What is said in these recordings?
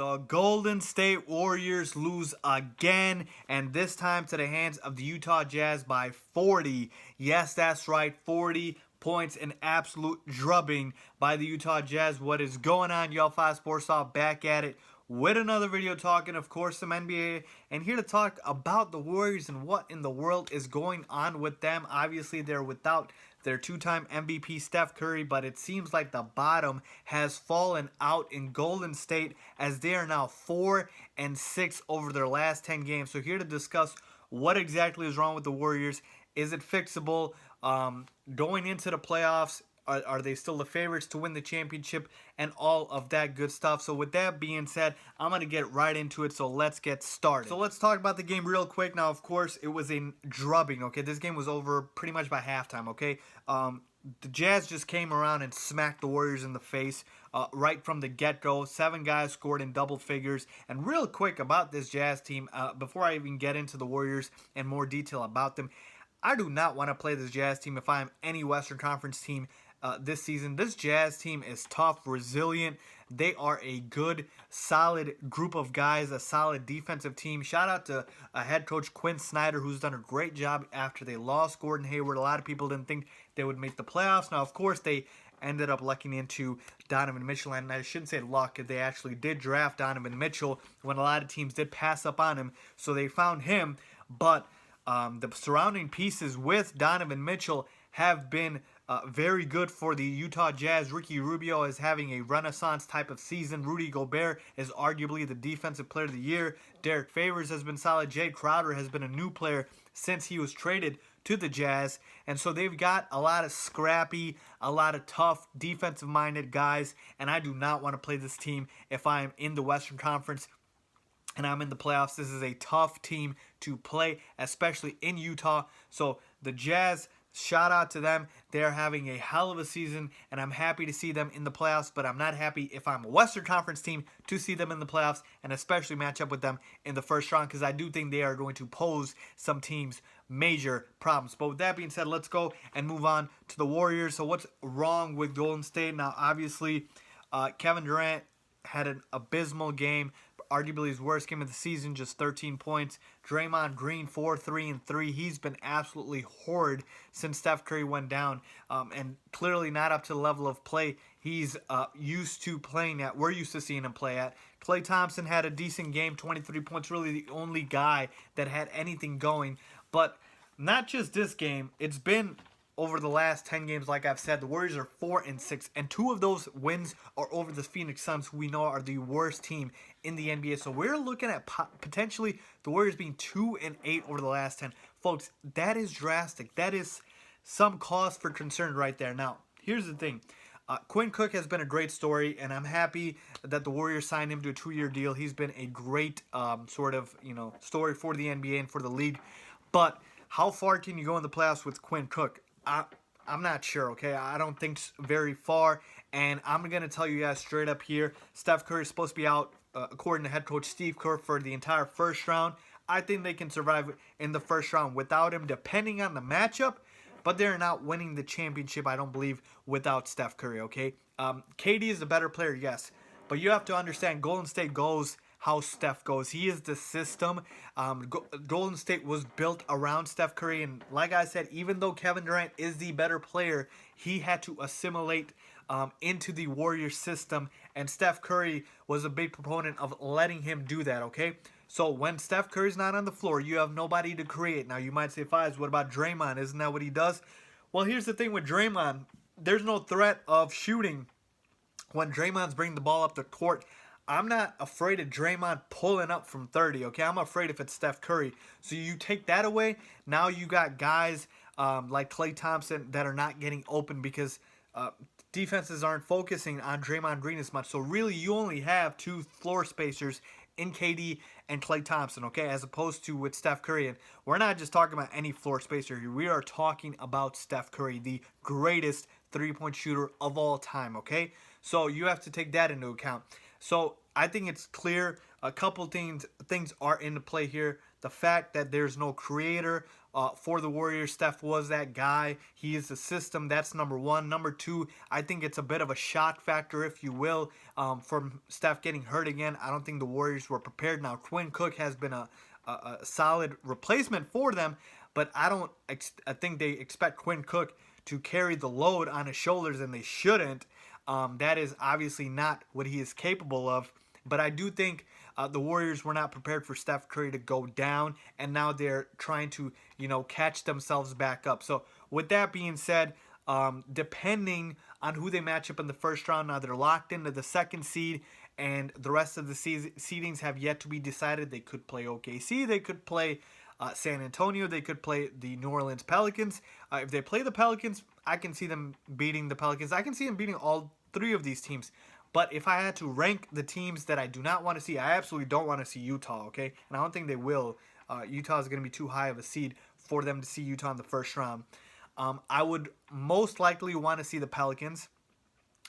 The Golden State Warriors lose again, and this time to the hands of the Utah Jazz by 40. Yes, that's right, 40 points, an absolute drubbing by the Utah Jazz. What is going on, y'all? 5 Sports Talk back at it with another video talking, of course, some NBA, and here to talk about the Warriors and what in the world is going on with them. Obviously, they're without their two-time MVP Steph Curry, but it seems like the bottom has fallen out in Golden State as they are now 4-6 over their last 10 games. So here to discuss what exactly is wrong with the Warriors. Is it fixable? Going into the playoffs, are they still the favorites to win the championship and all of that good stuff? So with that being said, I'm going to get right into it. So let's get started. So let's talk about the game real quick. Now, of course, it was a drubbing, okay? This game was over pretty much by halftime, okay? The Jazz just came around and smacked the Warriors in the face right from the get-go. 7 guys scored in double figures. And real quick about this Jazz team, before I even get into the Warriors and more detail about them, I do not want to play this Jazz team if I'm any Western Conference team this season. This Jazz team is tough, resilient. They are a good, solid group of guys, a solid defensive team. Shout out to head coach Quinn Snyder, who's done a great job after they lost Gordon Hayward. A lot of people didn't think they would make the playoffs. Now, of course, they ended up lucking into Donovan Mitchell, and I shouldn't say luck. They actually did draft Donovan Mitchell when a lot of teams did pass up on him, so they found him. But the surrounding pieces with Donovan Mitchell have been very good for the Utah Jazz. Ricky Rubio is having a renaissance type of season. Rudy Gobert is arguably the defensive player of the year. Derek Favors has been solid. Jay Crowder has been a new player since he was traded to the Jazz. And so they've got a lot of scrappy, a lot of tough, defensive-minded guys. And I do not want to play this team if I am in the Western Conference and I'm in the playoffs. This is a tough team to play, especially in Utah. So the Jazz, shout out to them. They're having a hell of a season, and I'm happy to see them in the playoffs, but I'm not happy if I'm a Western Conference team to see them in the playoffs and especially match up with them in the first round, because I do think they are going to pose some teams major problems. But with that being said, let's go and move on to the Warriors. So what's wrong with Golden State? Now, obviously, Kevin Durant had an abysmal game, arguably his worst game of the season, just 13 points. Draymond Green, 4-3-3. He's been absolutely horrid since Steph Curry went down, and clearly not up to the level of play he's used to playing at. We're used to seeing him play at. Klay Thompson had a decent game, 23 points, really the only guy that had anything going. But not just this game, it's been over the last 10 games, like I've said, the Warriors are 4-6, and 2 of those wins are over the Phoenix Suns, who we know are the worst team in the NBA. So we're looking at potentially the Warriors being 2-8 over the last 10. Folks, that is drastic. That is some cause for concern right there. Now, here's the thing. Quinn Cook has been a great story, and I'm happy that the Warriors signed him to a 2-year deal. He's been a great story for the NBA and for the league. But how far can you go in the playoffs with Quinn Cook? I'm not sure, okay? I don't think very far, and I'm going to tell you guys straight up here, Steph Curry is supposed to be out, according to head coach Steve Kerr, for the entire first round. I think they can survive in the first round without him, depending on the matchup, but they're not winning the championship, I don't believe, without Steph Curry, okay? KD is the better player, yes, but you have to understand Golden State goes how Steph goes. He is the system. Golden State was built around Steph Curry, and like I said, even though Kevin Durant is the better player, he had to assimilate into the Warriors system, and Steph Curry was a big proponent of letting him do that, okay? So when Steph Curry's not on the floor, you have nobody to create. Now, you might say, Fives, what about Draymond? Isn't that what he does? Well, here's the thing with Draymond. There's no threat of shooting when Draymond's bringing the ball up the court. I'm not afraid of Draymond pulling up from 30, okay? I'm afraid if it's Steph Curry. So you take that away, now you got guys like Klay Thompson that are not getting open because defenses aren't focusing on Draymond Green as much. So really, you only have 2 floor spacers in KD and Klay Thompson, okay, as opposed to with Steph Curry. And we're not just talking about any floor spacer here. We are talking about Steph Curry, the greatest three-point shooter of all time, okay? So you have to take that into account. So I think it's clear a couple things are into play here. the fact that there's no creator for the Warriors. Steph was that guy. He is the system. That's number one. Number two, I think it's a bit of a shock factor, if you will, from Steph getting hurt again. I don't think the Warriors were prepared. Now, Quinn Cook has been a solid replacement for them, but I think they expect Quinn Cook to carry the load on his shoulders, and they shouldn't. That is obviously not what he is capable of. But I do think the Warriors were not prepared for Steph Curry to go down, and now they're trying to, catch themselves back up. So with that being said, depending on who they match up in the first round, now they're locked into the second seed, and the rest of the seedings have yet to be decided. They could play OKC, they could play San Antonio, they could play the New Orleans Pelicans. If they play the Pelicans, I can see them beating the Pelicans. I can see them beating all three of these teams. But if I had to rank the teams that I do not want to see, I absolutely don't want to see Utah, okay? And I don't think they will. Utah is going to be too high of a seed for them to see Utah in the first round. I would most likely want to see the Pelicans.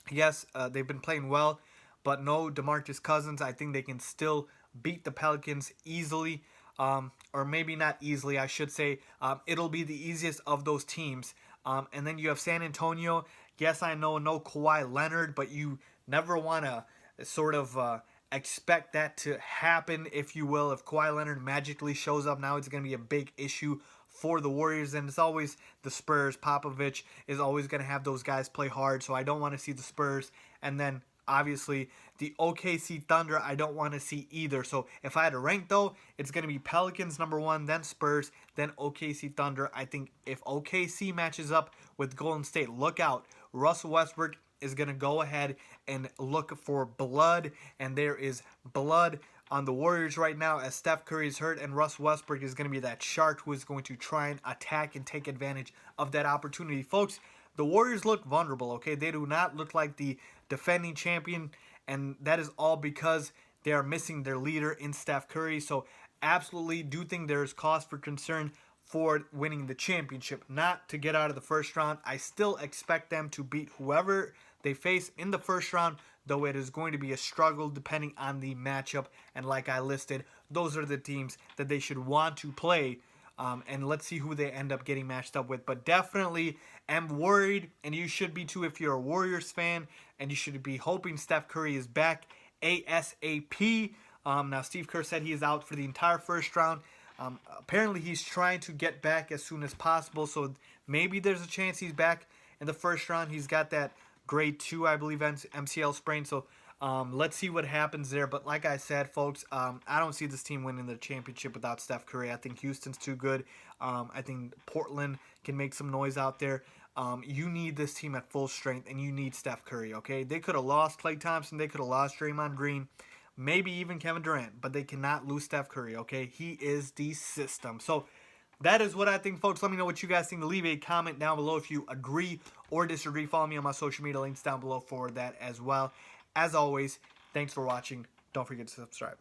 Yes, they've been playing well, but no DeMarcus Cousins. I think they can still beat the Pelicans easily, or maybe not easily, I should say. It'll be the easiest of those teams. And then you have San Antonio. Yes, I know no Kawhi Leonard, but you never want to sort of expect that to happen, if you will. If Kawhi Leonard magically shows up, now it's going to be a big issue for the Warriors. And it's always the Spurs. Popovich is always going to have those guys play hard, so I don't want to see the Spurs. And then, obviously, the OKC Thunder, I don't want to see either. So if I had to rank, though, it's going to be Pelicans number one, then Spurs, then OKC Thunder. I think if OKC matches up with Golden State, look out. Russell Westbrook is going to go ahead and look for blood, and there is blood on the Warriors right now as Steph Curry is hurt, and Russ Westbrook is going to be that shark who is going to try and attack and take advantage of that opportunity. Folks, the Warriors look vulnerable, okay? They do not look like the defending champion, and that is all because they are missing their leader in Steph Curry. So absolutely do think there is cause for concern for winning the championship, not to get out of the first round. I still expect them to beat whoever they face in the first round, though it is going to be a struggle depending on the matchup. And like I listed, those are the teams that they should want to play. And let's see who they end up getting matched up with. But definitely am worried, and you should be too if you're a Warriors fan, and you should be hoping Steph Curry is back ASAP. Now, Steve Kerr said he is out for the entire first round. Apparently, he's trying to get back as soon as possible, so maybe there's a chance he's back in the first round. He's got that grade 2, I believe, MCL sprain, so let's see what happens there. But like I said, folks, I don't see this team winning the championship without Steph Curry. I think Houston's too good. I think Portland can make some noise out there. You need this team at full strength, and you need Steph Curry, okay? They could have lost Klay Thompson. They could have lost Draymond Green. Maybe even Kevin Durant, but they cannot lose Steph Curry, okay? He is the system. So that is what I think, folks. Let me know what you guys think. Leave a comment down below if you agree or disagree. Follow me on my social media links down below for that as well. As always, thanks for watching. Don't forget to subscribe.